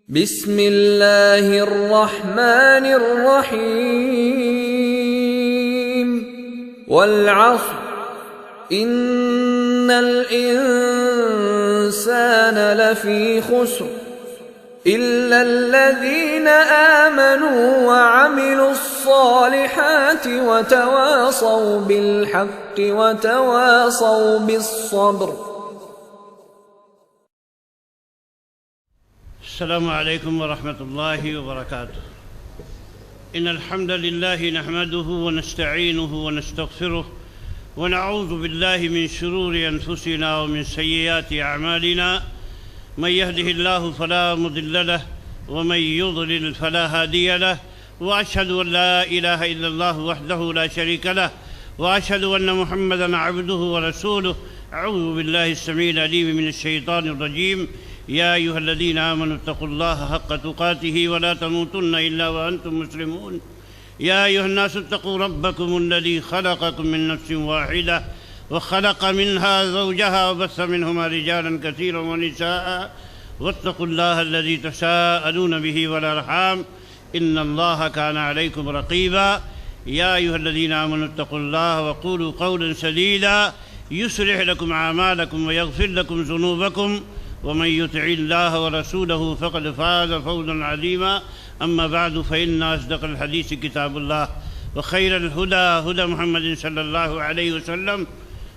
بسم اللہ الرحمن الرحیم والعصر ان الانسان لفی خسر الا الذین آمنوا وعملوا الصالحات وتواصوا بالحق وتواصوا بالصبر۔ السلام علیکم ورحمۃ اللہ وبرکاتہ۔ ان الحمد للہ نحمده ونستعینه ونستغفره ونعوذ باللہ من شرور انفسنا ومن سیئات اعمالنا من يهده الله فلا مضل له ومن يضلل فلا هادي له واشهد ان لا اله الا الله وحده لا شريك له واشهد ان محمدا عبده ورسوله۔ اعوذ باللہ السمیع العلیم من الشیطان الرجیم۔ یا ایھا الذین آمنوا اتقوا اللہ حق تقاته ولا تموتن الا وانتم مسلمون۔ یا ایھا الناس اتقوا ربکم الذی خلقکم من نفس واحدہ وخلق منها زوجها وبث منهما رجالا كثيرا ونساء واتقوا الله الذي تساءلون به والارحام ان الله كان عليكم رقيبا۔ یا ایھا الذین آمنوا اتقوا اللہ وقولوا قولا سدیدا یصلح لکم اعمالکم ویغفر لکم ذنوبکم ومن يطع الله ورسوله فقد فاز فوزا عظيما۔ اما بعد فإن أصدق الحديث كتاب الله وخير الهدى هدى محمد صلى الله عليه وسلم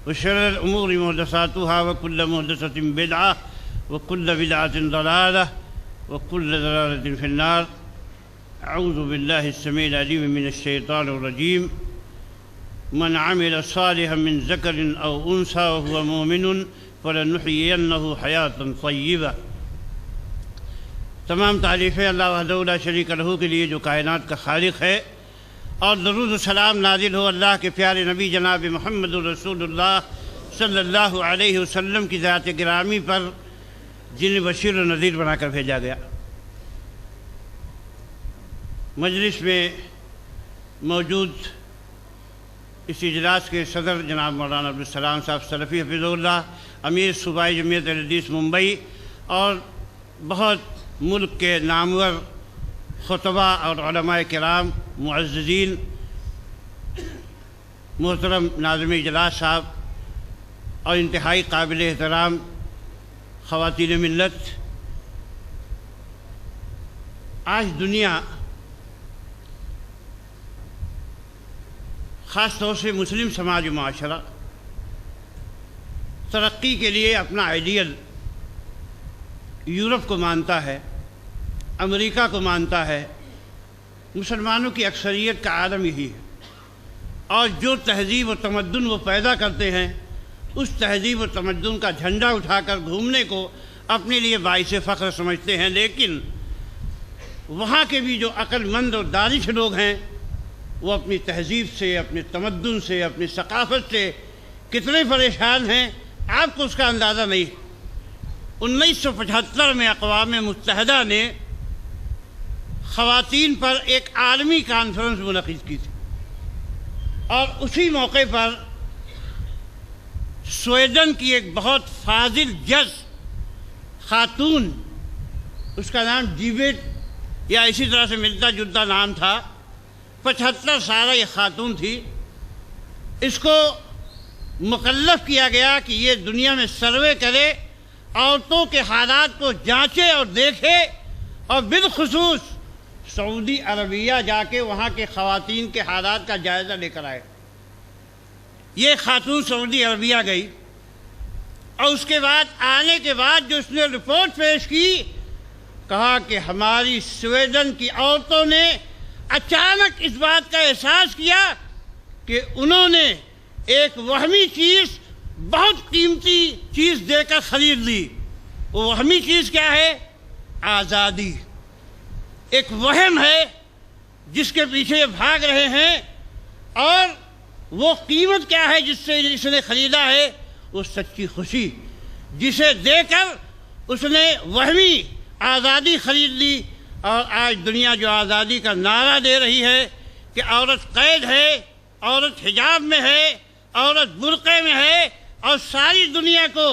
وشر الأمور محدثاتها وكل محدثة بدعة وكل بدعة ضلالة وكل ضلالة في النار۔ أعوذ بالله السميع العليم من الشيطان الرجيم۔ من عمل صالحا من ذكر أو أنثى وهو مؤمن فلنحيينه حیاتا طیبہ۔ تمام تعریفیں اللہ وحدہ لا شریک لہ کے لیے جو کائنات کا خالق ہے، اور درود و سلام نازل ہو اللہ کے پیارے نبی جناب محمد رسول اللہ صلی اللہ علیہ وسلم کی ذات گرامی پر، جنہیں بشیر و نذیر بنا کر بھیجا گیا۔ مجلس میں موجود اس اجلاس کے صدر جناب مولانا عبدالسلام صاحب سلفی حفظہ اللہ، امیر صوبائی جمعیت اہل حدیث ممبئی، اور بہت ملک کے نامور خطباء اور علماء کرام معززین، محترم ناظم اجلاس صاحب، اور انتہائی قابل احترام خواتین ملت، آج دنیا خاص طور سے مسلم سماج و معاشرہ ترقی کے لیے اپنا آئیڈیل یورپ کو مانتا ہے، امریکہ کو مانتا ہے۔ مسلمانوں کی اکثریت کا عالم یہی ہے، اور جو تہذیب و تمدن وہ پیدا کرتے ہیں، اس تہذیب و تمدن کا جھنڈا اٹھا کر گھومنے کو اپنے لیے باعث فخر سمجھتے ہیں۔ لیکن وہاں کے بھی جو عقل مند اور دانش لوگ ہیں، وہ اپنی تہذیب سے، اپنے تمدن سے، اپنی ثقافت سے کتنے پریشان ہیں، آپ کو اس کا اندازہ نہیں۔ 1975 میں اقوام متحدہ نے خواتین پر ایک عالمی کانفرنس منعقد کی تھی، اور اسی موقع پر سویڈن کی ایک بہت فاضل جج خاتون، اس کا نام جیویٹ یا اسی طرح سے ملتا جلتا نام تھا، 75 سالہ یہ خاتون تھی۔ اس کو مکلف کیا گیا کہ یہ دنیا میں سروے کرے، عورتوں کے حالات کو جانچے اور دیکھے، اور بالخصوص سعودی عربیہ جا کے وہاں کے خواتین کے حالات کا جائزہ لے کر آئے۔ یہ خاتون سعودی عربیہ گئی، اور اس کے بعد آنے کے بعد جو اس نے رپورٹ پیش کی، کہا کہ ہماری سویڈن کی عورتوں نے اچانک اس بات کا احساس کیا کہ انہوں نے ایک وہمی چیز، بہت قیمتی چیز دے کر خرید لی۔ وہ وہمی چیز کیا ہے؟ آزادی۔ ایک وہم ہے جس کے پیچھے یہ بھاگ رہے ہیں، اور وہ قیمت کیا ہے جس سے اس نے خریدا ہے؟ وہ سچی خوشی، جسے دے کر اس نے وہمی آزادی خرید لی۔ اور آج دنیا جو آزادی کا نعرہ دے رہی ہے کہ عورت قید ہے، عورت حجاب میں ہے، عورت برقعے میں ہے، اور ساری دنیا کو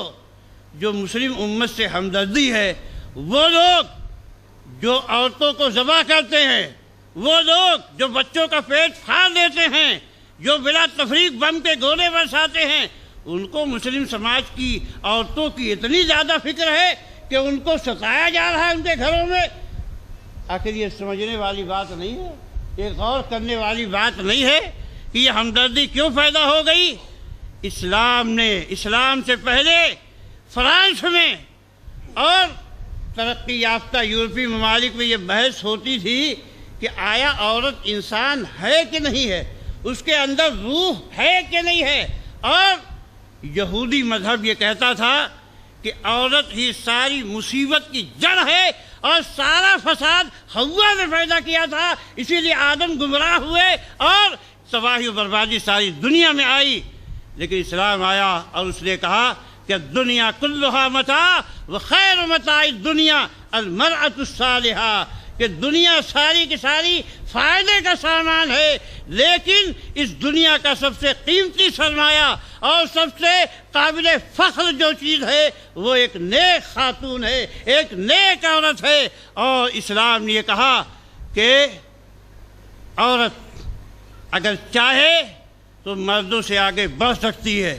جو مسلم امت سے ہمدردی ہے، وہ لوگ جو عورتوں کو ذبح کرتے ہیں، وہ لوگ جو بچوں کا پیٹ پھاڑ دیتے ہیں، جو بلا تفریق بم کے گولے برساتے ہیں، ان کو مسلم سماج کی عورتوں کی اتنی زیادہ فکر ہے کہ ان کو ستایا جا رہا ہے ان کے گھروں میں۔ آخر یہ سمجھنے والی بات نہیں ہے، یہ غور کرنے والی بات نہیں ہے کہ یہ ہمدردی کیوں پیدا ہو گئی؟ اسلام سے پہلے فرانس میں اور ترقی یافتہ یورپی ممالک میں یہ بحث ہوتی تھی کہ آیا عورت انسان ہے کہ نہیں ہے، اس کے اندر روح ہے کہ نہیں ہے، اور یہودی مذہب یہ کہتا تھا کہ عورت ہی ساری مصیبت کی جڑ ہے اور سارا فساد حوا نے پیدا کیا تھا، اسی لیے آدم گمراہ ہوئے اور تباہی و بربادی ساری دنیا میں آئی۔ لیکن اسلام آیا اور اس نے کہا کہ دنیا کلھا متاع وخیر متاع الدنیا المرأة الصالحہ، کہ دنیا ساری کی ساری فائدے کا سامان ہے، لیکن اس دنیا کا سب سے قیمتی سرمایہ اور سب سے قابل فخر جو چیز ہے وہ ایک نیک خاتون ہے، ایک نیک عورت ہے۔ اور اسلام نے یہ کہا کہ عورت اگر چاہے تو مردوں سے آگے بڑھ سکتی ہے،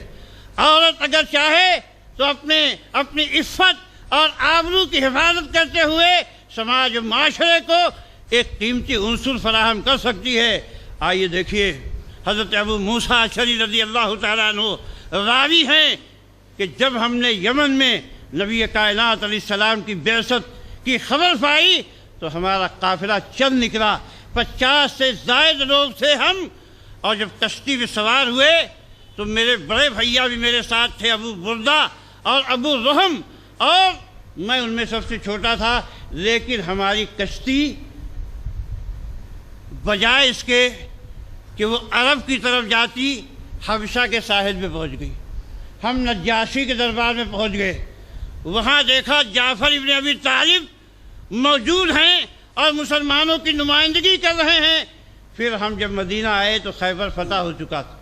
عورت اگر چاہے تو اپنی عفت اور آبرو کی حفاظت کرتے ہوئے سماج و معاشرے کو ایک قیمتی عنصر فراہم کر سکتی ہے۔ آئیے دیکھیے، حضرت ابو موسیٰ اشعری رضی اللہ تعالیٰ عنہ راوی ہیں کہ جب ہم نے یمن میں نبی کائنات علیہ السلام کی بعثت کی خبر پائی تو ہمارا قافلہ چل نکلا، 50 سے زائد لوگ تھے ہم، اور جب کشتی پہ سوار ہوئے تو میرے بڑے بھیا بھی میرے ساتھ تھے، ابو بردہ اور ابو رحم، اور میں ان میں سب سے چھوٹا تھا، لیکن ہماری کشتی بجائے اس کے کہ وہ عرب کی طرف جاتی حبشہ کے ساحل پہ پہنچ گئی۔ ہم نجاشی کے دربار میں پہنچ گئے، وہاں دیکھا جعفر ابن ابی طالب موجود ہیں اور مسلمانوں کی نمائندگی کر رہے ہیں۔ پھر ہم جب مدینہ آئے تو خیبر فتح ہو چکا تھا،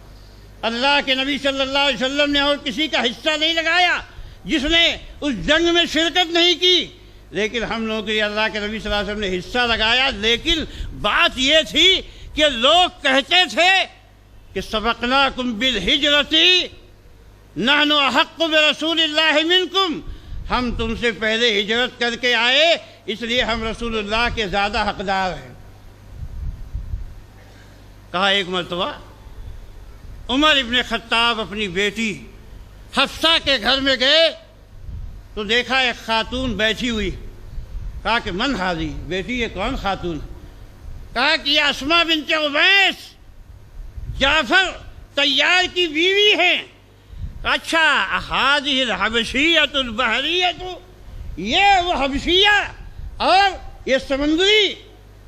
اللہ کے نبی صلی اللہ علیہ وسلم نے اور کسی کا حصہ نہیں لگایا جس نے اس جنگ میں شرکت نہیں کی، لیکن ہم لوگوں کے لیے اللہ کے نبی صلی اللہ علیہ وسلم نے حصہ لگایا۔ لیکن بات یہ تھی کہ لوگ کہتے تھے کہ سبقناکم بالہجرۃ نحن احق برسول اللہ منکم، ہم تم سے پہلے ہجرت کر کے آئے اس لیے ہم رسول اللہ کے زیادہ حقدار ہیں۔ کہا ایک مرتبہ عمر ابن خطاب اپنی بیٹی حفصہ کے گھر میں گئے تو دیکھا ایک خاتون بیٹھی ہوئی، کہا کہ من ہاذی، بیٹی یہ کون خاتون ہے؟ کہا کہ یہ اسماء بنت عمیس جعفر طیار کی بیوی ہیں۔ اچھا ہذہ الحبشیۃ البحریۃ، یہ وہ حبشیہ اور یہ سمندری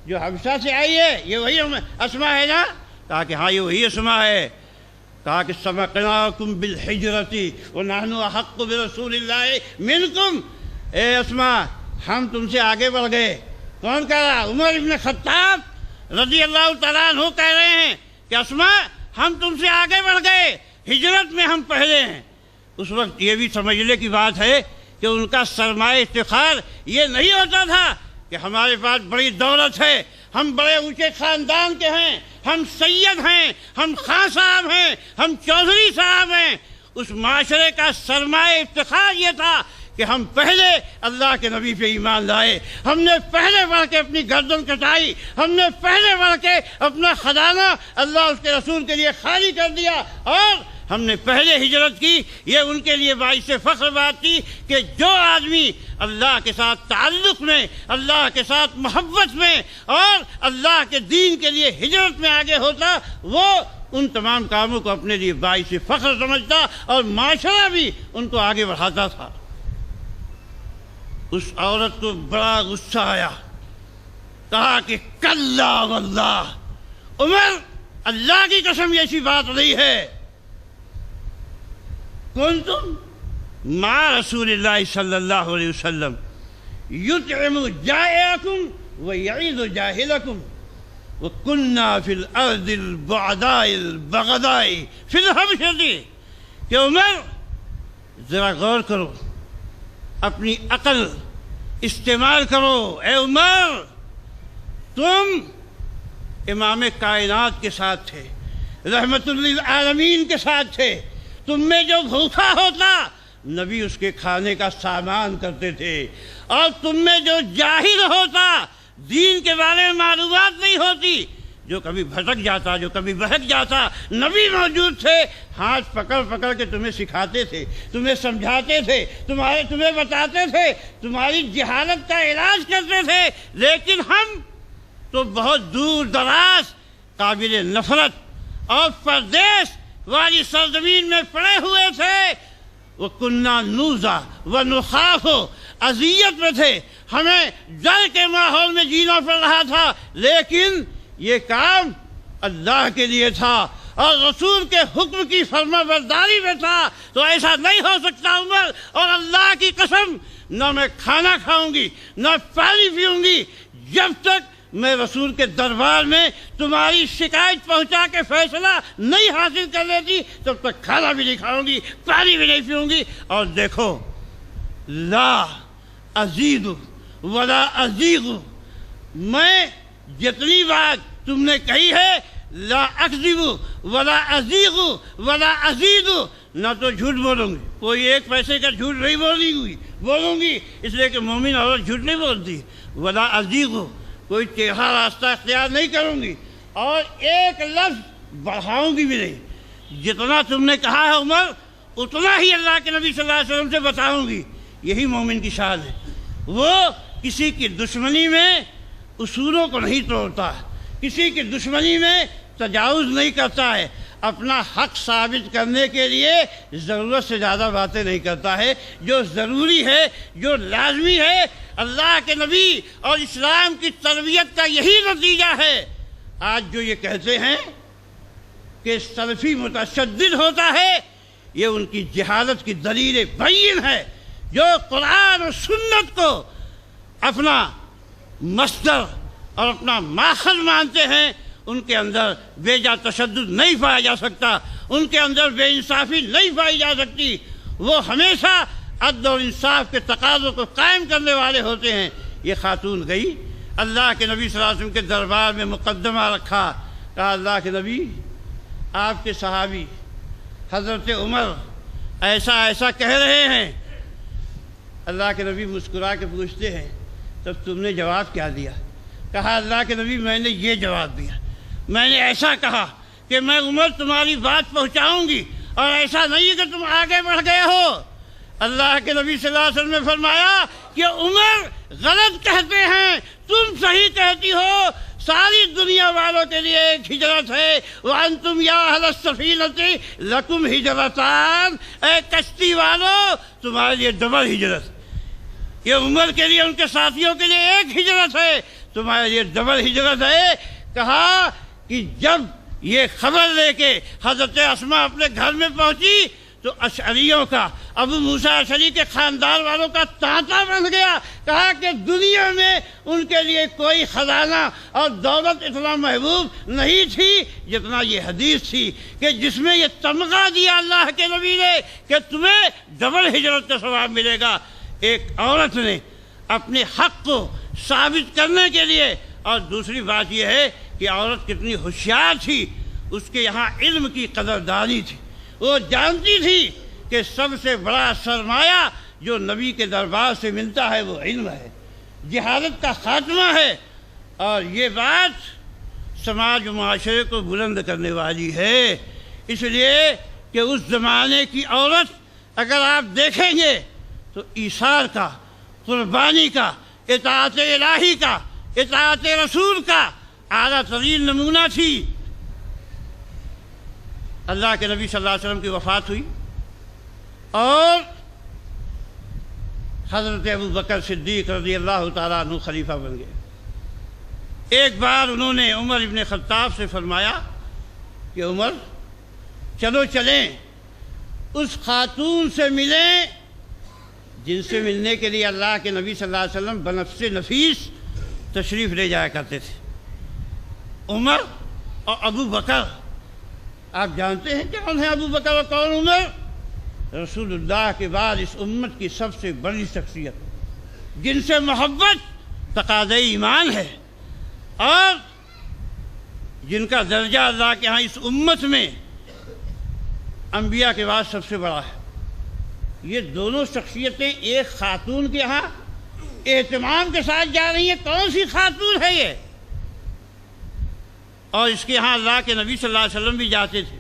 جو حبشہ سے آئی ہے یہ وہی اسماء ہے نا؟ کہا کہ ہاں یہ وہی اسماء ہے۔ کہا کہ سبقناکم بالحجرۃ ونحن احق برسول اللہ منکم، اے اسماء ہم تم سے آگے بڑھ گئے۔ کون کہہ رہا؟ عمر ابن خطاب رضی اللہ تعالیٰ عنہ کہہ رہے ہیں کہ اسماء ہم تم سے آگے بڑھ گئے، ہجرت میں ہم پہلے ہیں۔ اس وقت یہ بھی سمجھنے کی بات ہے کہ ان کا سرمایہ افتخار یہ نہیں ہوتا تھا کہ ہمارے پاس بڑی دولت ہے، ہم بڑے اونچے خاندان کے ہیں، ہم سید ہیں، ہم خان صاحب ہیں، ہم چودھری صاحب ہیں۔ اس معاشرے کا سرمایہ افتخار یہ تھا کہ ہم پہلے اللہ کے نبی پہ ایمان لائے، ہم نے پہلے بڑھ کے اپنی گردن کٹائی، ہم نے پہلے بڑھ کے اپنا خزانہ اللہ اس کے رسول کے لیے خالی کر دیا، اور ہم نے پہلے ہجرت کی۔ یہ ان کے لیے باعث فخر بات تھی کہ جو آدمی اللہ کے ساتھ تعلق میں، اللہ کے ساتھ محبت میں اور اللہ کے دین کے لیے ہجرت میں آگے ہوتا، وہ ان تمام کاموں کو اپنے لیے باعث فخر سمجھتا اور معاشرہ بھی ان کو آگے بڑھاتا تھا۔ اس عورت کو بڑا غصہ آیا، کہا کہ کلا واللہ، عمر اللہ کی قسم ایسی بات نہیں ہے، کنتم مع رسول اللہ صلی اللہ علیہ وسلم یطعم جائعکم ویعید جاہلکم وکننا فی الارض البعداء البغداء فی الحبشۃ۔ کہ عمر ذرا غور کرو، اپنی عقل استعمال کرو۔ اے عمر، تم امام کائنات کے ساتھ تھے، رحمت للعالمین کے ساتھ تھے، تم میں جو بھوکا ہوتا نبی اس کے کھانے کا سامان کرتے تھے، اور تم میں جو جاہل ہوتا، دین کے بارے میں معلومات نہیں ہوتی، جو کبھی بھٹک جاتا، جو کبھی بہک جاتا، نبی موجود تھے، ہاتھ پکڑ پکڑ کے تمہیں سکھاتے تھے، تمہیں سمجھاتے تھے، تمہیں بتاتے تھے، تمہاری جہالت کا علاج کرتے تھے۔ لیکن ہم تو بہت دور دراز، قابل نفرت اور پردیس والی سرزمین میں پڑے ہوئے تھے۔ وَكُنَّا نُوزَا وَنُخَافُ، اذیت میں تھے، ہمیں ڈر کے ماحول میں جینا پڑ رہا تھا، لیکن یہ کام اللہ کے لیے تھا اور رسول کے حکم کی فرما برداری میں تھا۔ تو ایسا نہیں ہو سکتا عمر، اور اللہ کی قسم، نہ میں کھانا کھاؤں گی نہ پانی پیوں گی جب تک میں رسول کے دربار میں تمہاری شکایت پہنچا کے فیصلہ نہیں حاصل کر لیتی، تب تک کھانا بھی نہیں کھاؤں گی، پانی بھی نہیں پیوں گی۔ اور دیکھو، لا ازید ولا ازیغ، میں جتنی بات تم نے کہی ہے، لا اکذب ولا ازیغ ولا ازید، نہ تو جھوٹ بولوں گی، کوئی ایک پیسے کا جھوٹ نہیں بولوں گی، اس لیے کہ مومن عورت جھوٹ نہیں بولتی، ولا ازیغ، کوئی ٹیڑھا راستہ اختیار نہیں کروں گی، اور ایک لفظ بڑھاؤں گی بھی نہیں۔ جتنا تم نے کہا ہے عمر، اتنا ہی اللہ کے نبی صلی اللہ علیہ وسلم سے بتاؤں گی۔ یہی مومن کی شان ہے، وہ کسی کی دشمنی میں اصولوں کو نہیں توڑتا، کسی کی دشمنی میں تجاوز نہیں کرتا ہے، اپنا حق ثابت کرنے کے لیے ضرورت سے زیادہ باتیں نہیں کرتا ہے، جو ضروری ہے، جو لازمی ہے۔ اللہ کے نبی اور اسلام کی تربیت کا یہی نتیجہ ہے۔ آج جو یہ کہتے ہیں کہ سلفی متشدد ہوتا ہے، یہ ان کی جہالت کی دلیل بین ہے۔ جو قرآن و سنت کو اپنا مصدر اور اپنا ماخذ مانتے ہیں، ان کے اندر بے جا تشدد نہیں پایا جا سکتا، ان کے اندر بے انصافی نہیں پائی جا سکتی۔ وہ ہمیشہ عدل اور انصاف کے تقاضوں کو قائم کرنے والے ہوتے ہیں۔ یہ خاتون گئی، اللہ کے نبی صلی اللہ علیہ وسلم کے دربار میں مقدمہ رکھا، کہا اللہ کے نبی، آپ کے صحابی حضرت عمر ایسا ایسا کہہ رہے ہیں۔ اللہ کے نبی مسکرا کے پوچھتے ہیں، تب تم نے جواب کیا دیا؟ کہا اللہ کے نبی، میں نے یہ جواب دیا، میں نے ایسا کہا کہ میں عمر تمہاری بات پہنچاؤں گی، اور ایسا نہیں کہ تم آگے بڑھ گئے ہو۔ اللہ کے نبی صلی اللہ علیہ وسلم نے فرمایا کہ عمر غلط کہتے ہیں، تم صحیح کہتی ہو، ساری دنیا والوں کے لیے ایک ہجرت ہے، وَأَنْتُمْ يَا أَهْلَ السَّفِينَةِ لَكُمْ ہجرتان، اے کشتی والو تمہارے لیے ڈبل ہجرت۔ یہ عمر کے لیے، ان کے ساتھیوں کے لیے ایک ہجرت ہے، تمہارے لیے ڈبل ہجرت ہے۔ کہا کہ جب یہ خبر لے کے حضرت اسماء اپنے گھر میں پہنچی تو اشعریوں کا، ابو موسیٰ اشعری کے خاندان والوں کا تانتا بن گیا۔ کہا کہ دنیا میں ان کے لیے کوئی خزانہ اور دولت اتنا محبوب نہیں تھی جتنا یہ حدیث تھی، کہ جس میں یہ تمغہ دیا اللہ کے نبی نے کہ تمہیں ڈبل ہجرت کا ثواب ملے گا۔ ایک عورت نے اپنے حق کو ثابت کرنے کے لیے، اور دوسری بات یہ ہے کہ عورت کتنی ہوشیار تھی، اس کے یہاں علم کی قدردانی تھی، وہ جانتی تھی کہ سب سے بڑا سرمایہ جو نبی کے دربار سے ملتا ہے وہ علم ہے، جہالت کا خاتمہ ہے۔ اور یہ بات سماج و معاشرے کو بلند کرنے والی ہے، اس لیے کہ اس زمانے کی عورت اگر آپ دیکھیں گے تو ایثار کا، قربانی کا، اطاعت الہی کا، اطاعت رسول کا اعلیٰ ترین نمونہ تھی۔ اللہ کے نبی صلی اللہ علیہ وسلم کی وفات ہوئی اور حضرت ابو بکر صدیق رضی اللہ تعالیٰ عنہ خلیفہ بن گئے۔ ایک بار انہوں نے عمر ابن خطاب سے فرمایا کہ عمر چلو چلیں، اس خاتون سے ملیں جن سے ملنے کے لیے اللہ کے نبی صلی اللہ علیہ وسلم بنفس نفیس تشریف لے جایا کرتے تھے۔ عمر اور ابو بکر، آپ جانتے ہیں کون ہے ابو بکر اور کون عمر؟ رسول اللہ کے بعد اس امت کی سب سے بڑی شخصیت، جن سے محبت تقاضۂ ایمان ہے اور جن کا درجہ اللہ کے ہاں اس امت میں انبیاء کے بعد سب سے بڑا ہے۔ یہ دونوں شخصیتیں ایک خاتون کے ہاں اہتمام کے ساتھ جا رہی ہیں۔ کون سی خاتون ہے یہ؟ اور اس کے ہاں اللہ کے نبی صلی اللہ علیہ وسلم بھی جاتے تھے۔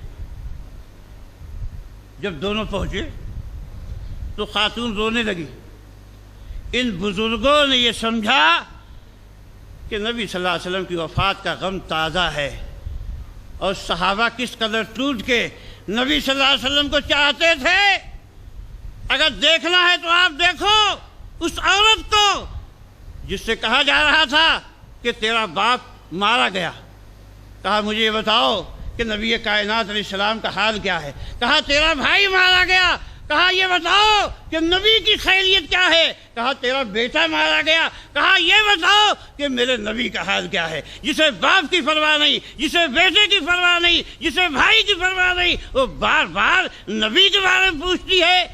جب دونوں پہنچے تو خاتون رونے لگی۔ ان بزرگوں نے یہ سمجھا کہ نبی صلی اللہ علیہ وسلم کی وفات کا غم تازہ ہے، اور صحابہ کس قدر ٹوٹ کے نبی صلی اللہ علیہ وسلم کو چاہتے تھے۔ اگر دیکھنا ہے تو آپ دیکھو اس عورت کو جس سے کہا جا رہا تھا کہ تیرا باپ مارا گیا۔ کہا مجھے یہ بتاؤ کہ نبی کائنات علیہ السلام کا حال کیا ہے۔ کہا تیرا بھائی مارا گیا۔ کہا یہ بتاؤ کہ نبی کی خیریت کیا ہے۔ کہا تیرا بیٹا مارا گیا۔ کہا یہ بتاؤ کہ میرے نبی کا حال کیا ہے۔ جسے باپ کی پرواہ نہیں، جسے بیٹے کی پرواہ نہیں، جسے بھائی کی پرواہ نہیں، وہ بار بار نبی کے بارے میں پوچھتی ہے۔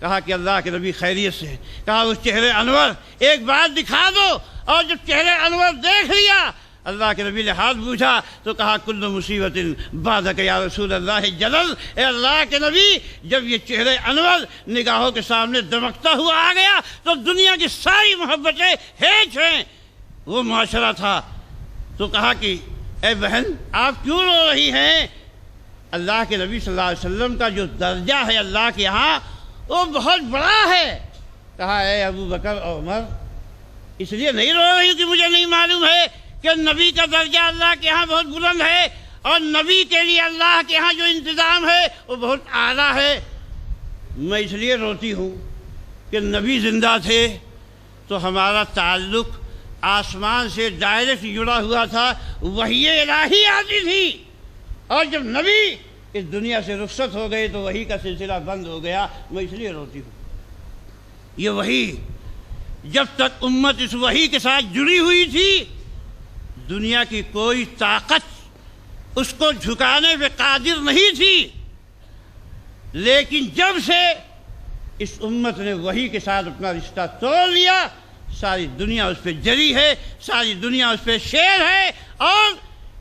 کہا کہ اللہ کے نبی خیریت سے۔ کہا اس چہرے انور ایک بات دکھا دو۔ اور جب چہرے انور دیکھ لیا، اللہ کے نبی نے ہاتھ پوچھا تو کہا کل مصیبت بعدک یا رسول اللہ جلل۔ اے اللہ کے نبی، جب یہ چہرے انور نگاہوں کے سامنے دمکتا ہوا آ گیا تو دنیا کی ساری محبتیں ہیچ ہیں۔ وہ معاشرہ تھا۔ تو کہا کہ اے بہن آپ کیوں رو رہی ہیں؟ اللہ کے نبی صلی اللہ علیہ وسلم کا جو درجہ ہے اللہ کے یہاں وہ بہت بڑا ہے۔ کہا اے ابو بکر اور عمر، اس لیے نہیں رو رہی کہ مجھے نہیں معلوم ہے کہ نبی کا درجہ اللہ کے ہاں بہت بلند ہے، اور نبی کے لیے اللہ کے ہاں جو انتظام ہے وہ بہت اعلیٰ ہے۔ میں اس لیے روتی ہوں کہ نبی زندہ تھے تو ہمارا تعلق آسمان سے ڈائریکٹ جڑا ہوا تھا، وحی الہی آتی تھی، اور جب نبی اس دنیا سے رخصت ہو گئے تو وحی کا سلسلہ بند ہو گیا۔ میں اس لیے روتی ہوں۔ یہ وحی جب تک امت اس وحی کے ساتھ جڑی ہوئی تھی، دنیا کی کوئی طاقت اس کو جھکانے پہ قادر نہیں تھی، لیکن جب سے اس امت نے وحی کے ساتھ اپنا رشتہ توڑ لیا، ساری دنیا اس پہ جری ہے، ساری دنیا اس پہ شیر ہے، اور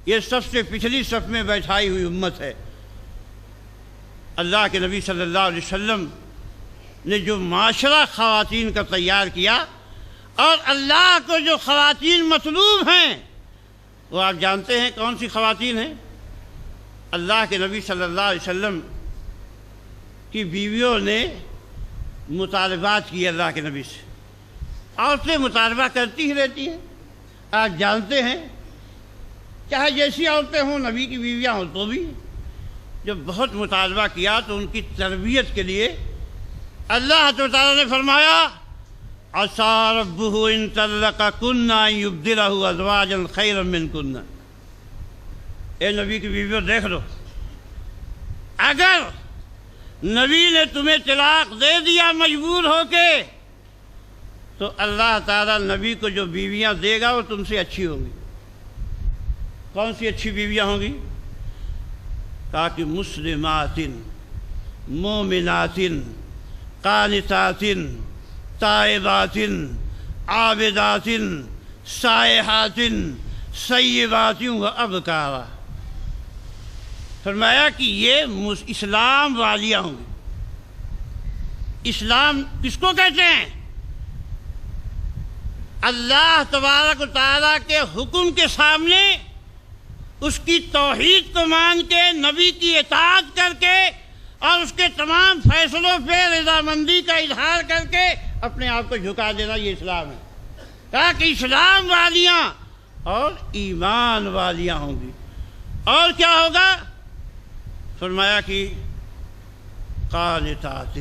یہ سب سے پچھلی صف میں بیٹھائی ہوئی امت ہے۔ اللہ کے نبی صلی اللہ علیہ وسلم نے جو معاشرہ خواتین کا تیار کیا، اور اللہ کو جو خواتین مطلوب ہیں وہ آپ جانتے ہیں کون سی خواتین ہیں؟ اللہ کے نبی صلی اللہ علیہ وسلم کی بیویوں نے مطالبات کی اللہ کے نبی سے۔ عورتیں مطالبہ کرتی ہی رہتی ہیں، آپ جانتے ہیں، چاہے جیسی عورتیں ہوں، نبی کی بیویاں ہوں تو بھی۔ جب بہت مطالبہ کیا تو ان کی تربیت کے لیے اللہ تعالیٰ نے فرمایا عَسَىٰ رَبُّهُ إِن طَلَّقَكُنَّ أَن يُبْدِلَهُ أَزْوَاجًا خَيْرًا مِّنكُنَّ۔ اے نبی کی بیویوں دیکھ لو، اگر نبی نے تمہیں طلاق دے دیا مجبور ہو کے، تو اللہ تعالیٰ نبی کو جو بیویاں دے گا وہ تم سے اچھی ہوں گی۔ کون سی اچھی بیویاں ہوں گی؟ کہا کہ مسلمات، مومنات، قانتات، تائبات، عابدات، سائحات، سیبات و ابکارا۔ فرمایا کہ یہ اسلام والیاں ہوں گی۔ اسلام کس کو کہتے ہیں؟ اللہ تبارک و تعالیٰ کے حکم کے سامنے اس کی توحید کو مان کے، نبی کی اطاعت کر کے، اور اس کے تمام فیصلوں پہ رضامندی کا اظہار کر کے اپنے آپ کو جھکا دینا، یہ اسلام ہے۔ کہا کہ اسلام والیاں اور ایمان والیاں ہوں گی۔ اور کیا ہوگا؟ فرمایا کہ قانتات،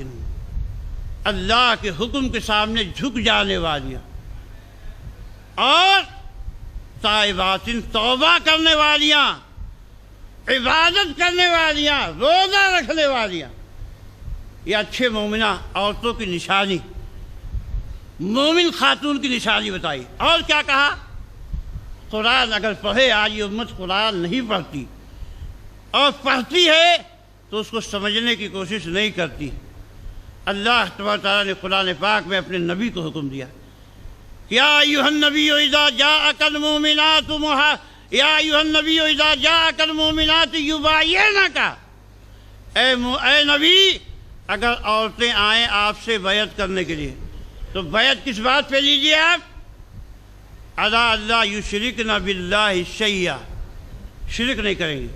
اللہ کے حکم کے سامنے جھک جانے والیاں، اور تائبات، توبہ کرنے والیاں، عبادت کرنے والیاں، روزہ رکھنے والیاں۔ یہ اچھے مومنہ عورتوں کی نشانی، مومن خاتون کی نشانی بتائی۔ اور کیا کہا؟ قرآن اگر پڑھے، آج یہ امت قرآن نہیں پڑھتی، اور پڑھتی ہے تو اس کو سمجھنے کی کوشش نہیں کرتی۔ اللہ تبارک و تعالیٰ نے قرآن پاک میں اپنے نبی کو حکم دیا یا ایھا النبی اذا جاءک المؤمنات یا ایھا النبی اذا جاءک المؤمنات یبایعنک، اے نبی اگر عورتیں آئیں آپ سے بیعت کرنے کے لیے تو بیعت کس بات پہ لیجیے آپ؟ علی اللہ یشرکن باللہ شیئا، شرک نہیں کریں گی۔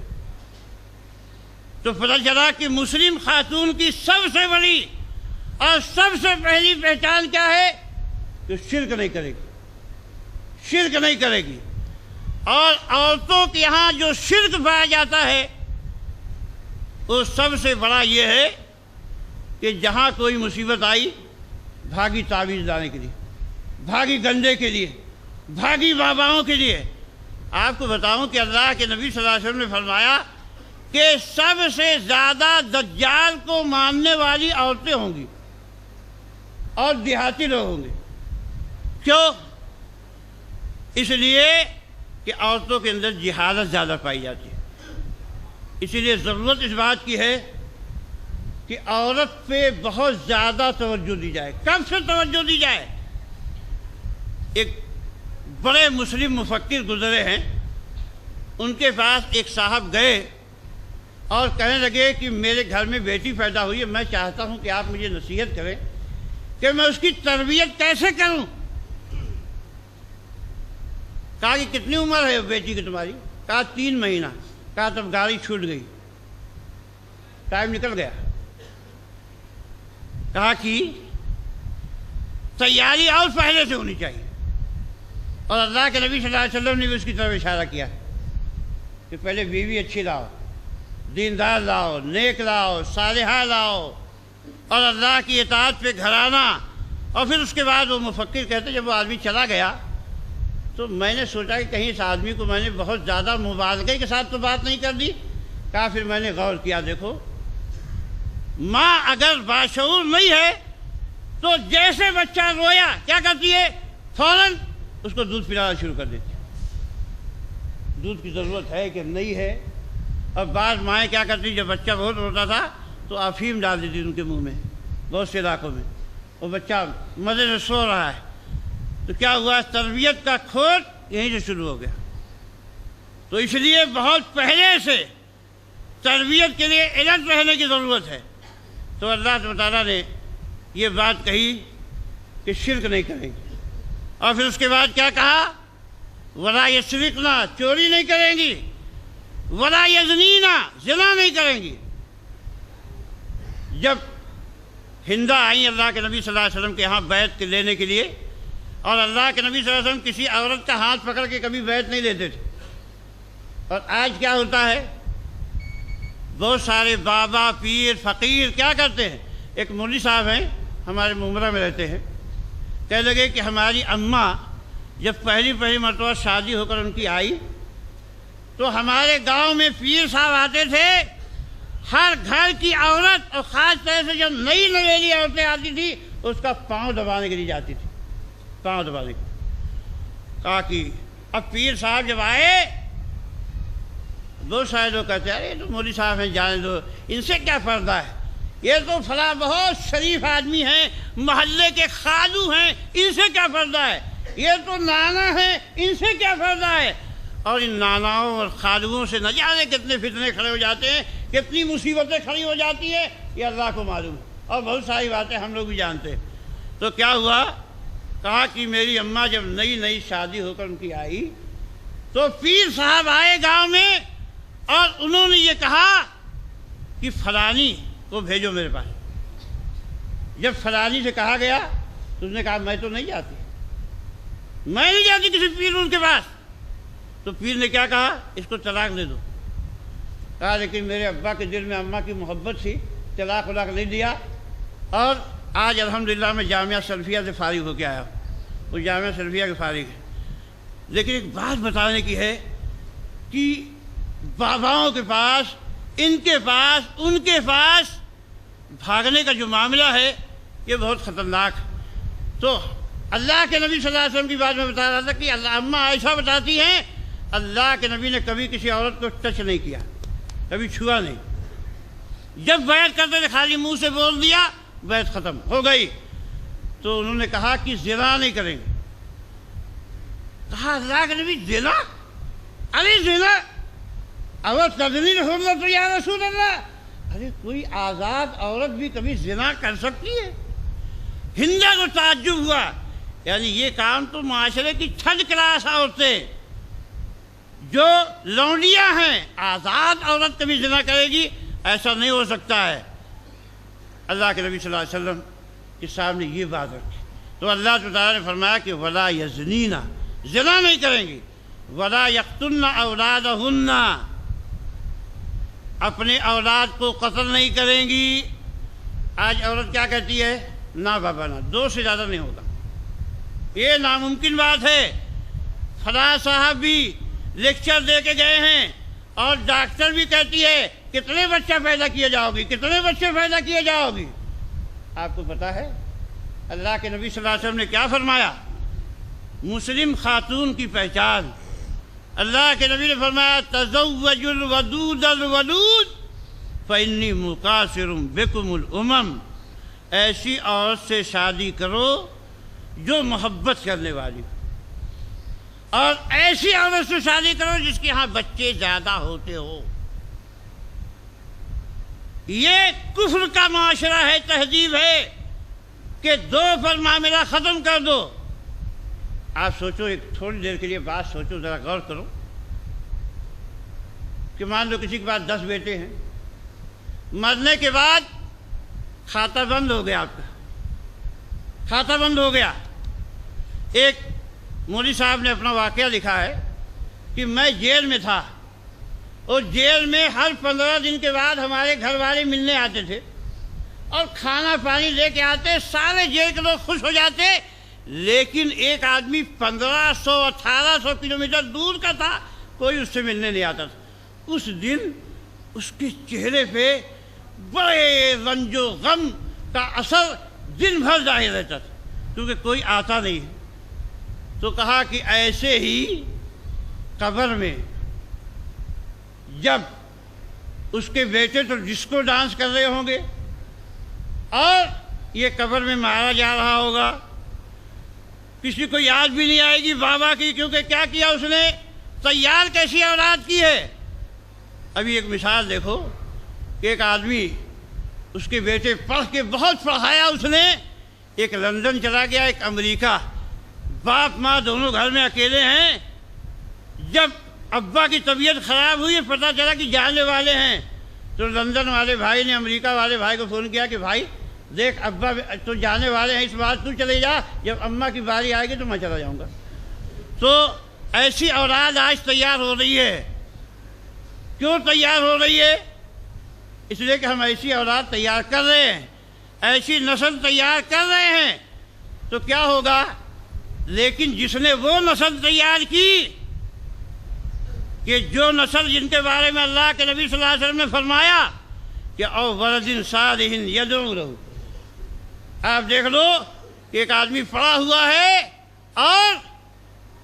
تو پتہ چلا کہ مسلم خاتون کی سب سے بڑی اور سب سے پہلی پہچان کیا ہے؟ کہ شرک نہیں کرے گی، شرک نہیں کرے گی۔ اور عورتوں کے یہاں جو شرک پایا جاتا ہے وہ سب سے بڑا یہ ہے کہ جہاں کوئی مصیبت آئی بھاگی تعویذ لانے کے لیے، بھاگی گنجے کے لیے، بھاگی باباؤں کے لیے۔ آپ کو بتاؤں کہ اللہ کے نبی صلی اللہ علیہ وسلم نے فرمایا کہ سب سے زیادہ دجال کو ماننے والی عورتیں ہوں گی اور دیہاتی لوگ ہوں گے۔ کیوں؟ اس لیے کہ عورتوں کے اندر جہالت زیادہ پائی جاتی ہے، اسی لیے ضرورت اس بات کی ہے کہ عورت پہ بہت زیادہ توجہ دی جائے۔ کب سے توجہ دی جائے؟ ایک بڑے مسلم مفکر گزرے ہیں، ان کے پاس ایک صاحب گئے اور کہنے لگے کہ میرے گھر میں بیٹی پیدا ہوئی ہے، میں چاہتا ہوں کہ آپ مجھے نصیحت کریں کہ میں اس کی تربیت کیسے کروں۔ کہا کہ کتنی عمر ہے بیٹی کی تمہاری؟ کہا 3 مہینہ۔ کہا تب گاڑی چھوٹ گئی، ٹائم نکل گیا۔ کہا کہ تیاری اور پہلے سے ہونی چاہیے، اور اللہ کے نبی صلی اللہ علیہ وسلم نے بھی اس کی طرف اشارہ کیا کہ پہلے بیوی اچھی لاؤ، دیندار لاؤ، نیک لاؤ، صالحہ لاؤ، اور اللہ کی اطاعت پہ گھرانا۔ اور پھر اس کے بعد وہ مفکر کہتے جب وہ آدمی چلا گیا تو میں نے سوچا کہ کہیں اس آدمی کو میں نے بہت زیادہ مبالغے کے ساتھ تو بات نہیں کر دی۔ کہا پھر میں نے غور کیا، دیکھو ماں اگر باشعور نہیں ہے تو جیسے بچہ رویا کیا کرتی ہے؟ فوراً اس کو دودھ پلانا شروع کر دیتی ہے۔ دودھ کی ضرورت ہے کہ نہیں ہے؟ اور بعض مائیں کیا کرتی، جب بچہ بہت روتا تھا تو افیم ڈال دیتی ان کے منہ میں، بہت سے علاقوں میں، وہ بچہ مزے سے سو رہا ہے تو کیا ہوا؟ تربیت کا کھوٹ یہیں سے شروع ہو گیا۔ تو اس لیے بہت پہلے سے تربیت کے لیے الرٹ رہنے کی ضرورت ہے۔ تو اللہ تعالیٰ نے یہ بات کہی کہ شرک نہیں کریں گے، اور پھر اس کے بعد کیا کہا؟ ولا یسرقنا، چوری نہیں کریں گی، ولا یزنینا، زنا نہیں کریں گی۔ جب ہندہ آئیں اللہ کے نبی صلی اللہ علیہ وسلم کے یہاں بیعت لینے کے لیے، اور اللہ کے نبی صلی اللہ علیہ وسلم کسی عورت کا ہاتھ پکڑ کے کبھی بیعت نہیں لیتے تھے۔ اور آج کیا ہوتا ہے؟ بہت سارے بابا، پیر، فقیر کیا کرتے ہیں؟ ایک مولوی صاحب ہیں ہمارے ممبرا میں رہتے ہیں، کہنے لگے کہ ہماری اماں جب پہلی مرتبہ شادی ہو کر ان کی آئی تو ہمارے گاؤں میں پیر صاحب آتے تھے، ہر گھر کی عورت اور خاص طرح سے جب نئی نویلی عورتیں آتی تھی اس کا پاؤں دبانے کے لیے جاتی تھی، پاؤں دبانے کے۔ کہا کہ اب پیر صاحب جب آئے بہت سارے لوگ کہتے ہیں ارے تو مولوی صاحب ہیں جانے دو، ان سے کیا پردہ ہے، یہ تو فلاں بہت شریف آدمی ہیں، محلے کے خالو ہیں، ان سے کیا پردہ ہے، یہ تو نانا ہیں، ان سے کیا پردہ ہے۔ اور ان ناناؤں اور خالوؤں سے نہ جانے کتنے فتنے کھڑے ہو جاتے ہیں، کتنی مصیبتیں کھڑی ہو جاتی ہیں، یہ اللہ کو معلوم ہے، اور بہت ساری باتیں ہم لوگ بھی جانتے ہیں۔ تو کیا ہوا؟ کہا کہ میری اماں جب نئی شادی ہو کر ان کی آئی تو پیر صاحب آئے گاؤں میں اور انہوں نے یہ کہا کہ فلانی کو بھیجو میرے پاس۔ جب فلانی سے کہا گیا تو اس نے کہا میں تو نہیں جاتی، میں نہیں جاتی کسی پیر ان کے پاس۔ تو پیر نے کیا کہا؟ اس کو طلاق دے دو۔ کہا لیکن میرے ابا کے دل میں اماں کی محبت تھی، طلاق نہیں دیا، اور آج الحمدللہ میں جامعہ سلفیہ سے فارغ ہو کے آیا ہوں، وہ جامعہ سلفیہ کے فارغ ہے۔ لیکن ایک بات بتانے کی ہے کہ باباؤں کے پاس، ان کے پاس، ان کے پاس بھاگنے کا جو معاملہ ہے یہ بہت خطرناک ہے۔ تو اللہ کے نبی صلی اللہ علیہ وسلم کی بات میں بتا رہا تھا کہ اللہ اماں عائشہ بتاتی ہیں اللہ کے نبی نے کبھی کسی عورت کو ٹچ نہیں کیا، کبھی چھوا نہیں، جب بیعت کرتے تھے خالی منہ سے بول دیا بیعت ختم ہو گئی۔ تو انہوں نے کہا کہ زنا نہیں کریں گے، کہا اللہ کے نبی زنا؟ ارے زنا عورت تدنی رسول اللہ تو یا رسول اللہ، ارے کوئی آزاد عورت بھی کبھی زنا کر سکتی ہے؟ ہندا کو تعجب ہوا، یعنی یہ کام تو معاشرے کی تھرڈ کلاس عورتیں جو لونڈیاں ہیں، آزاد عورت کبھی زنا کرے گی؟ ایسا نہیں ہو سکتا ہے۔ اللہ کے نبی صلی اللہ علیہ وسلم کے سامنے یہ بات رکھی تو اللہ تعالیٰ نے فرمایا کہ ولا یزنین، زنا نہیں کریں گی، ولا یقتلن اولادہن، اپنے اولاد کو قتل نہیں کریں گی۔ آج عورت کیا کہتی ہے؟ نہ بابا نہ، دو سے زیادہ نہیں ہوگا، یہ ناممکن بات ہے۔ فلاں صاحب بھی لیکچر دے کے گئے ہیں اور ڈاکٹر بھی کہتی ہے کتنے بچہ پیدا کیے جاؤ گی، کتنے بچے پیدا کیے جاؤ گی۔ آپ کو پتا ہے اللہ کے نبی صلی اللہ علیہ وسلم نے کیا فرمایا؟ مسلم خاتون کی پہچان، اللہ کے نبی نے فرمایا تزوجوا الودود الولود فإنی مقاصر بکم الامم، ایسی عورت سے شادی کرو جو محبت کرنے والی، اور ایسی عورت سے شادی کرو جس کے ہاں بچے زیادہ ہوتے ہو۔ یہ کفر کا معاشرہ ہے، تہذیب ہے کہ دو پر معاملہ ختم کر دو۔ آپ سوچو، ایک تھوڑی دیر کے لیے بات سوچو، ذرا غور کرو کہ مان لو کسی کے پاس 10 بیٹے ہیں، مرنے کے بعد کھاتا بند ہو گیا، آپ کا کھاتا بند ہو گیا۔ ایک مولوی صاحب نے اپنا واقعہ لکھا ہے کہ میں جیل میں تھا اور جیل میں ہر 15 دن کے بعد ہمارے گھر والے ملنے آتے تھے اور کھانا پانی لے کے آتے، سارے جیل کے لوگ خوش ہو جاتے، لیکن ایک آدمی 1500-1800 کلومیٹر دور کا تھا، کوئی اس سے ملنے نہیں آتا تھا۔ اس دن اس کے چہرے پہ بڑے رنج و غم کا اثر دن بھر ظاہر رہتا تھا کیونکہ کوئی آتا نہیں ہے۔ تو کہا کہ ایسے ہی قبر میں جب اس کے بیٹے تو ڈسکو ڈانس کر رہے ہوں گے اور یہ قبر میں مارا جا رہا ہوگا، کسی کو یاد بھی نہیں آئے گی بابا کی، کیونکہ کیا کیا اس نے؟ تیار کیسی اولاد کی ہے۔ ابھی ایک مثال دیکھو کہ ایک آدمی، اس کے بیٹے پڑھ کے بہت پڑھایا اس نے، ایک لندن چلا گیا، ایک امریکہ، باپ ماں دونوں گھر میں اکیلے ہیں۔ جب ابا کی طبیعت خراب ہوئی، پتہ چلا کہ جانے والے ہیں، تو لندن والے بھائی نے امریکہ والے بھائی کو فون کیا کہ بھائی دیکھ ابا تو جانے والے ہیں، اس بار تو چلے جا، جب اماں کی باری آئے گی تو میں چلا جاؤں گا۔ تو ایسی اولاد آج تیار ہو رہی ہے۔ کیوں تیار ہو رہی ہے؟ اس لیے کہ ہم ایسی اولاد تیار کر رہے ہیں، ایسی نسل تیار کر رہے ہیں۔ تو کیا ہوگا؟ لیکن جس نے وہ نسل تیار کی کہ جو نسل جن کے بارے میں اللہ کے نبی صلی اللہ علیہ وسلم نے فرمایا کہ او ولد صالح یدعو لہ، آپ دیکھ لو کہ ایک آدمی پڑا ہوا ہے اور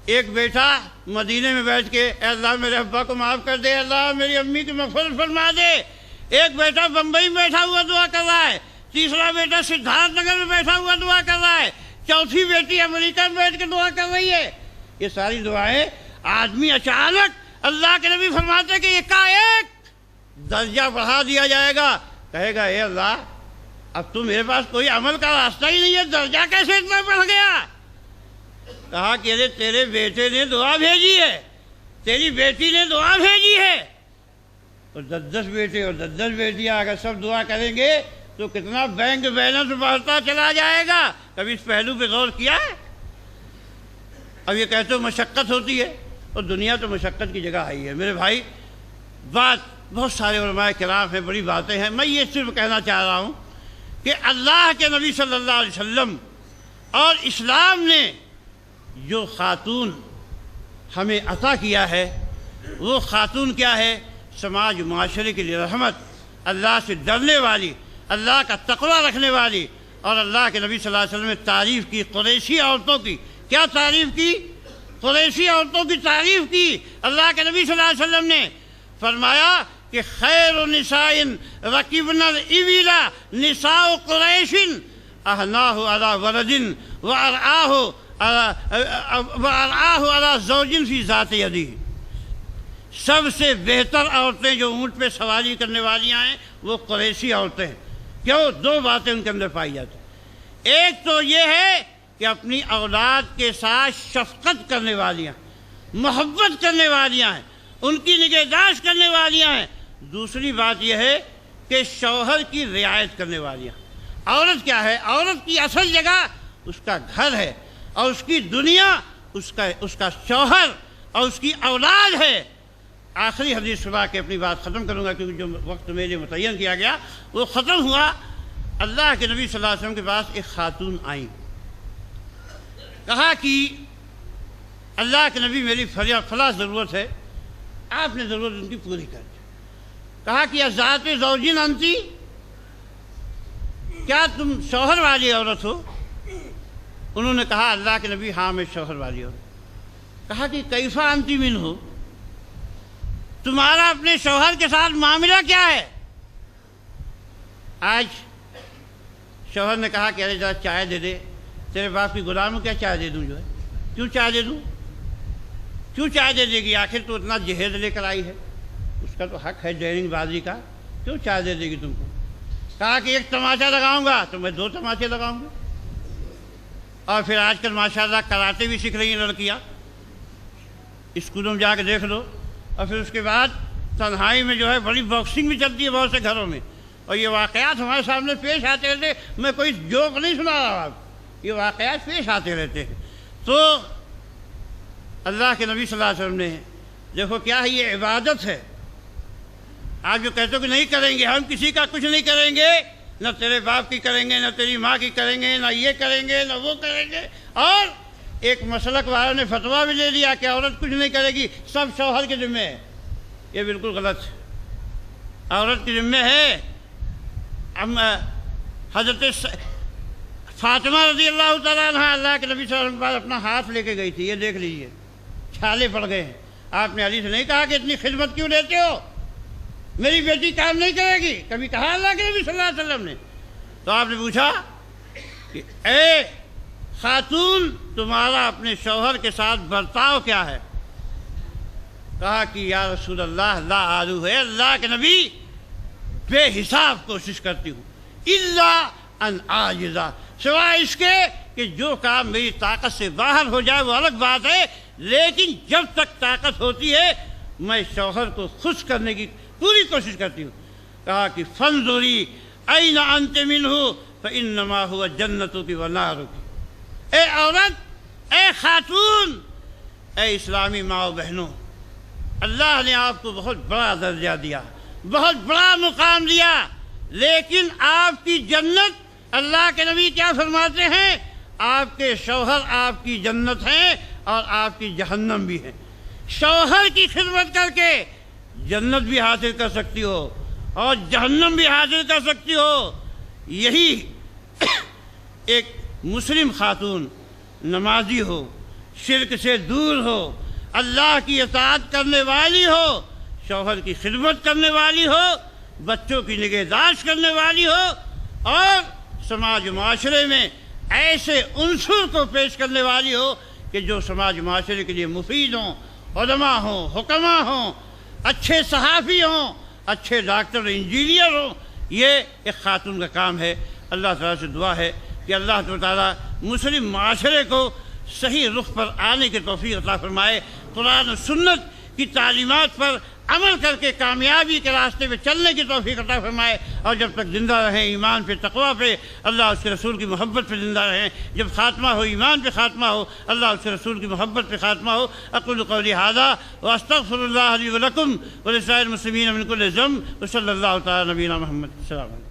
ایک بیٹا مدینے میں بیٹھ کے اے اللہ میرے ابا کو معاف کر دے، اللہ میری امی کی مغفرت فرما دے۔ ایک بیٹا بمبئی میں بیٹھا ہوا دعا کر رہا ہے، تیسرا بیٹا سدھارتھ نگر میں بیٹھا ہوا دعا کر رہا ہے، چوتھی بیٹی امریکہ میں بیٹھ کے دعا کر رہی ہے۔ یہ ساری دعائیں آدمی اچانک، اللہ کے نبی فرماتے ہیں کہ یہ کا ایک درجہ بڑھا دیا جائے گا، کہے گا اے اللہ اب تو میرے پاس کوئی عمل کا راستہ ہی نہیں ہے، درجہ کیسے اتنا بڑھ گیا؟ کہا کہ ارے تیرے بیٹے نے دعا بھیجی ہے، تیری بیٹی نے دعا بھیجی ہے، اور 10 بیٹے اور 10 بیٹیاں اگر سب دعا کریں گے تو کتنا بینک بیلنس بڑھتا چلا جائے گا۔ کبھی اس پہلو پہ غور کیا ہے؟ اب یہ کہتے ہو مشقت ہوتی ہے، اور دنیا تو مشقت کی جگہ آئی ہے۔ میرے بھائی بات بہت سارے علماء کرام ہیں، بڑی باتیں ہیں، میں یہ صرف کہنا چاہ رہا ہوں کہ اللہ کے نبی صلی اللہ علیہ وسلم اور اسلام نے جو خاتون ہمیں عطا کیا ہے، وہ خاتون کیا ہے؟ سماج معاشرے کے لیے رحمت، اللہ سے ڈرنے والی، اللہ کا تقوی رکھنے والی، اور اللہ کے نبی صلی اللہ علیہ وسلم نے تعریف کی قریشی عورتوں کی۔ کیا تعریف کی؟ قریشی عورتوں کی تعریف کی۔ اللہ کے نبی صلی اللہ علیہ وسلم نے فرمایا کہ خیر نساء رکبن الابل نساء قریش اہناہ علی ولد وارعاہ وَأَرْعَاهُ عَلَىٰ زَوْجٍ فِي ذَاتِ يَدِهِ، سب سے بہتر عورتیں جو اونٹ پہ سواری کرنے والیاں ہیں وہ قریشی عورتیں ہیں۔ کیوں؟ دو باتیں ان کے اندر پائی جاتی ہیں۔ ایک تو یہ ہے کہ اپنی اولاد کے ساتھ شفقت کرنے والیاں، محبت کرنے والیاں ہیں، ان کی نگہداشت کرنے والیاں ہیں۔ دوسری بات یہ ہے کہ شوہر کی رعایت کرنے والیاں۔ عورت کیا ہے؟ عورت کی اصل جگہ اس کا گھر ہے، اور اس کی دنیا اس کا شوہر اور اس کی اولاد ہے۔ آخری حدیث سنا کے اپنی بات ختم کروں گا، کیونکہ جو وقت میرے متعین کیا گیا وہ ختم ہوا۔ اللہ کے نبی صلی اللہ علیہ وسلم کے پاس ایک خاتون آئیں، کہا کہ اللہ کے نبی میری فلاں ضرورت ہے، آپ نے ضرورت ان کی پوری کر دی۔ کہا کہ یا ذات زوجین انتی، کیا تم شوہر والی عورت ہو؟ انہوں نے کہا اللہ کے نبی ہاں میں شوہر والی عورت۔ کہا کہ کیفہ انتی من ہو، تمہارا اپنے شوہر کے ساتھ معاملہ کیا ہے؟ آج شوہر نے کہا کہ ارے ذرا چائے دے دے، تیرے باپ کی غلام ہوں، کیا چائے دے دوں جو ہے؟ کیوں چائے دے دوں؟ کیوں چائے دے دے گی؟ آخر تو اتنا جہیز لے کر آئی ہے، اس کا تو حق ہے ڈیننگ بازی کا، کیوں چائے دے دے گی تم کو؟ کہا کہ ایک تماچا لگاؤں گا تو میں 2 تماچے لگاؤں گا۔ اور پھر آج کل ماشاءاللہ کراٹے بھی سیکھ رہی ہیں لڑکیاں، اسکولوں میں جا کے دیکھ لو۔ اور پھر اس کے بعد تنہائی میں جو ہے بڑی باکسنگ بھی چلتی ہے بہت سے گھروں میں، اور یہ واقعات ہمارے سامنے پیش آتے رہتے۔ میں کوئی جوک نہیں سنا رہا آپ، یہ واقعات پیش آتے رہتے ہیں۔ تو اللہ کے نبی صلی اللہ علیہ وسلم نے دیکھو کیا ہے، یہ عبادت ہے۔ آپ جو کہتے ہو کہ نہیں کریں گے، ہم کسی کا کچھ نہیں کریں گے، نہ تیرے باپ کی کریں گے، نہ تیری ماں کی کریں گے، نہ یہ کریں گے، نہ وہ کریں گے۔ اور ایک مسلک والوں نے فتویٰ بھی لے لیا کہ عورت کچھ نہیں کرے گی، سب شوہر کے ذمہ ہے۔ یہ بالکل غلط ہے، عورت کے ذمہ ہے۔ حضرت فاطمہ رضی اللہ تعالیٰ عنہ اللہ کے نبی صلی اللہ علیہ وسلم کے پاس اپنا ہاتھ لے کے گئی تھی، یہ دیکھ لیجئے چھالے پڑ گئے ہیں۔ آپ نے علی سے نہیں کہا کہ اتنی خدمت کیوں لیتے ہو، میری بیٹی کام نہیں کرے گی، کبھی کہا اللہ کے نبی صلی اللہ علیہ وسلم نے؟ تو آپ نے پوچھا کہ اے خاتون، تمہارا اپنے شوہر کے ساتھ برتاؤ کیا ہے؟ کہا کہ یا رسول اللہ لا آلو ہے، اللہ کے نبی بے حساب کوشش کرتی ہوں، الا ان عاجزہ، سوائے اس کے کہ جو کام میری طاقت سے باہر ہو جائے وہ الگ بات ہے، لیکن جب تک طاقت ہوتی ہے میں شوہر کو خوش کرنے کی پوری کوشش کرتی ہوں۔ کہا کہ فانظری این انت منہ فانما هو جنتک و نارک۔ اے عورت، اے خاتون، اے اسلامی ماں و بہنوں، اللہ نے آپ کو بہت بڑا درجہ دیا، بہت بڑا مقام دیا، لیکن آپ کی جنت، اللہ کے نبی کیا فرماتے ہیں؟ آپ کے شوہر آپ کی جنت ہیں اور آپ کی جہنم بھی ہیں۔ شوہر کی خدمت کر کے جنت بھی حاصل کر سکتی ہو اور جہنم بھی حاصل کر سکتی ہو۔ یہی ایک مسلم خاتون نمازی ہو، شرک سے دور ہو، اللہ کی اطاعت کرنے والی ہو، شوہر کی خدمت کرنے والی ہو، بچوں کی نگہداشت کرنے والی ہو، اور سماج معاشرے میں ایسے عنصر کو پیش کرنے والی ہو کہ جو سماج معاشرے کے لیے مفید ہوں، علماء ہوں، حکماء ہوں، اچھے صحافی ہوں، اچھے ڈاکٹر انجینئر ہوں۔ یہ ایک خاتون کا کام ہے۔ اللہ تعالیٰ سے دعا ہے کہ اللہ تعالیٰ مسلم معاشرے کو صحیح رخ پر آنے کی توفیق عطا فرمائے، قرآن و سنت کی تعلیمات پر عمل کر کے کامیابی کے راستے پہ چلنے کی توفیق عطا فرمائے، اور جب تک زندہ رہیں ایمان پہ، تقویٰ پہ، اللہ اس کے رسول کی محبت پہ زندہ رہیں، جب خاتمہ ہو ایمان پہ خاتمہ ہو، اللہ اس کے رسول کی محبت پہ خاتمہ ہو۔ اقول قولی ھذا واستغفر اللہ لی ولکم ولسائر المسلمین من کل ذنب، وصلی اللہ تعالی نبینا محمد۔ السلام علیکم۔